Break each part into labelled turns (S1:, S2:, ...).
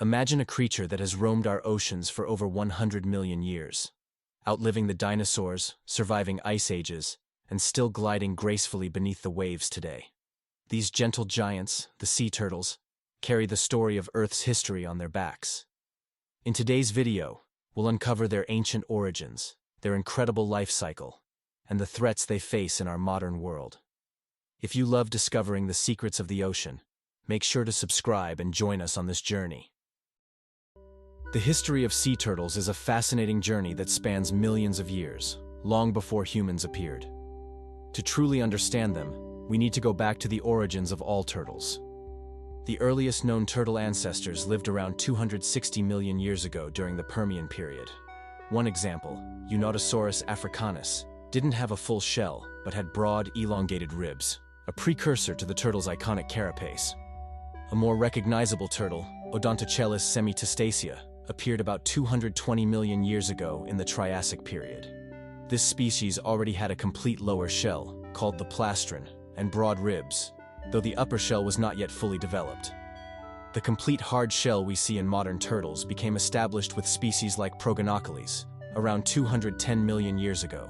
S1: Imagine a creature that has roamed our oceans for over 100 million years, outliving the dinosaurs, surviving ice ages, and still gliding gracefully beneath the waves today. These gentle giants, the sea turtles, carry the story of Earth's history on their backs. In today's video, we'll uncover their ancient origins, their incredible life cycle, and the threats they face in our modern world. If you love discovering the secrets of the ocean, make sure to subscribe and join us on this journey. The history of sea turtles is a fascinating journey that spans millions of years, long before humans appeared. To truly understand them, we need to go back to the origins of all turtles. The earliest known turtle ancestors lived around 260 million years ago during the Permian period. One example, Unatosaurus africanus, didn't have a full shell, but had broad, elongated ribs, a precursor to the turtle's iconic carapace. A more recognizable turtle, Odontochelys semitestacea, appeared about 220 million years ago in the Triassic period. This species already had a complete lower shell, called the plastron, and broad ribs, though the upper shell was not yet fully developed. The complete hard shell we see in modern turtles became established with species like Progonocales, around 210 million years ago.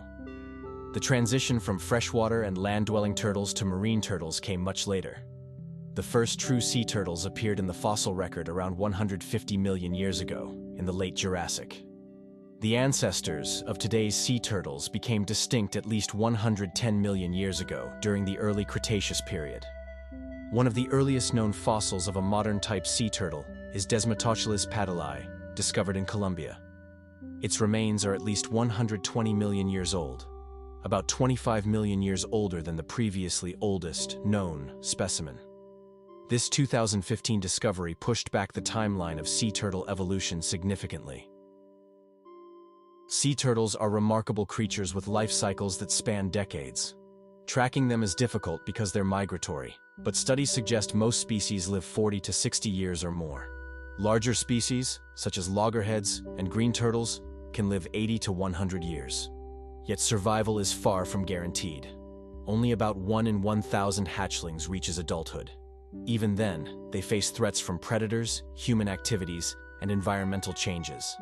S1: The transition from freshwater and land-dwelling turtles to marine turtles came much later. The first true sea turtles appeared in the fossil record around 150 million years ago, in the late Jurassic. The ancestors of today's sea turtles became distinct at least 110 million years ago during the early Cretaceous period. One of the earliest known fossils of a modern-type sea turtle is Desmatochilus paddelii, discovered in Colombia. Its remains are at least 120 million years old, about 25 million years older than the previously oldest known specimen. This 2015 discovery pushed back the timeline of sea turtle evolution significantly. Sea turtles are remarkable creatures with life cycles that span decades. Tracking them is difficult because they're migratory, but studies suggest most species live 40 to 60 years or more. Larger species, such as loggerheads and green turtles, can live 80 to 100 years. Yet survival is far from guaranteed. Only about 1 in 1,000 hatchlings reaches adulthood. Even then, they face threats from predators, human activities, and environmental changes.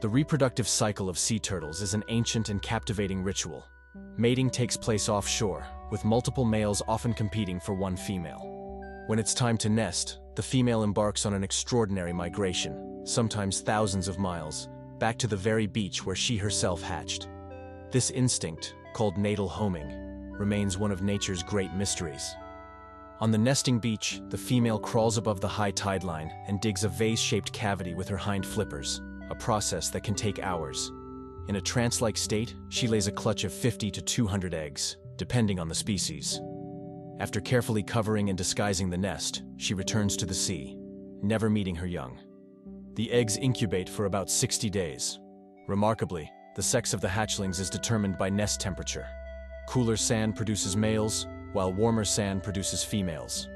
S1: The reproductive cycle of sea turtles is an ancient and captivating ritual. Mating takes place offshore, with multiple males often competing for one female. When it's time to nest, the female embarks on an extraordinary migration, sometimes thousands of miles, back to the very beach where she herself hatched. This instinct, called natal homing, remains one of nature's great mysteries. On the nesting beach, the female crawls above the high tide line and digs a vase-shaped cavity with her hind flippers, a process that can take hours. In a trance-like state, she lays a clutch of 50 to 200 eggs, depending on the species. After carefully covering and disguising the nest, she returns to the sea, never meeting her young. The eggs incubate for about 60 days. Remarkably, the sex of the hatchlings is determined by nest temperature. Cooler sand produces males, while warmer sand produces females.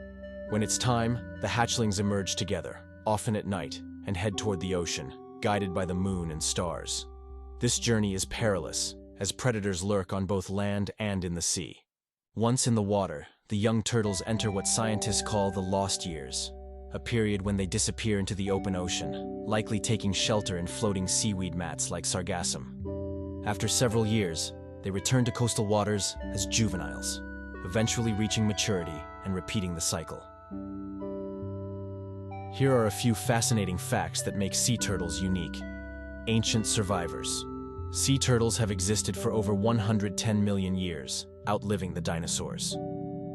S1: When it's time, the hatchlings emerge together, often at night, and head toward the ocean, guided by the moon and stars. This journey is perilous, as predators lurk on both land and in the sea. Once in the water, the young turtles enter what scientists call the lost years, a period when they disappear into the open ocean, likely taking shelter in floating seaweed mats like sargassum. After several years, they return to coastal waters as juveniles, eventually reaching maturity and repeating the cycle. Here are a few fascinating facts that make sea turtles unique. Ancient survivors. Sea turtles have existed for over 110 million years, outliving the dinosaurs.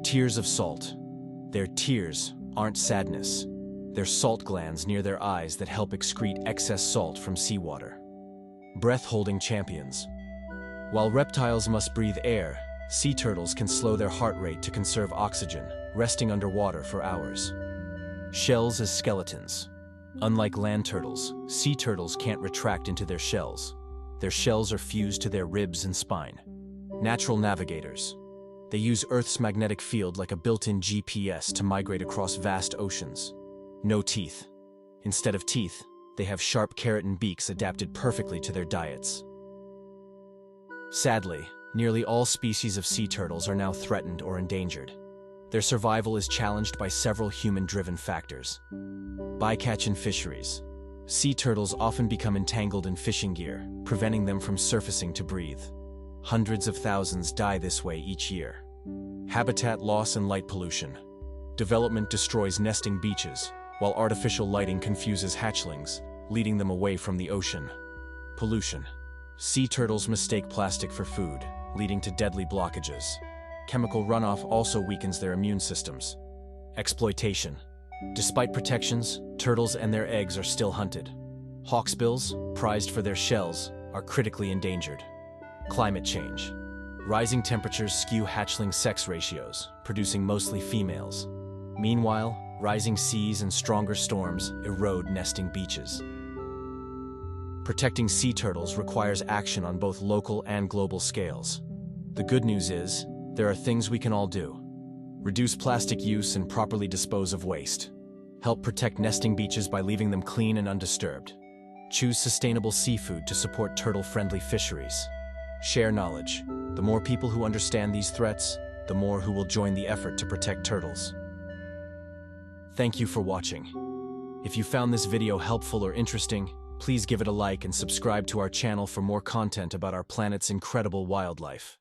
S1: Tears of salt. Their tears aren't sadness. They're salt glands near their eyes that help excrete excess salt from seawater. Breath-holding champions. While reptiles must breathe air, sea turtles can slow their heart rate to conserve oxygen, resting underwater for hours. Shells as skeletons. Unlike land turtles, sea turtles can't retract into their shells. Their shells are fused to their ribs and spine. Natural navigators. They use Earth's magnetic field like a built-in GPS to migrate across vast oceans. No teeth. Instead of teeth, they have sharp keratin beaks adapted perfectly to their diets. Sadly, nearly all species of sea turtles are now threatened or endangered. Their survival is challenged by several human-driven factors. Bycatch in fisheries. Sea turtles often become entangled in fishing gear, preventing them from surfacing to breathe. Hundreds of thousands die this way each year. Habitat loss and light pollution. Development destroys nesting beaches, while artificial lighting confuses hatchlings, leading them away from the ocean. Pollution. Sea turtles mistake plastic for food, leading to deadly blockages. Chemical runoff also weakens their immune systems. Exploitation. Despite protections, turtles and their eggs are still hunted. Hawksbills, prized for their shells, are critically endangered. Climate change. Rising temperatures skew hatchling sex ratios, producing mostly females. Meanwhile, rising seas and stronger storms erode nesting beaches. Protecting sea turtles requires action on both local and global scales. The good news is, there are things we can all do. Reduce plastic use and properly dispose of waste. Help protect nesting beaches by leaving them clean and undisturbed. Choose sustainable seafood to support turtle-friendly fisheries. Share knowledge. The more people who understand these threats, the more who will join the effort to protect turtles. Thank you for watching. If you found this video helpful or interesting, please give it a like and subscribe to our channel for more content about our planet's incredible wildlife.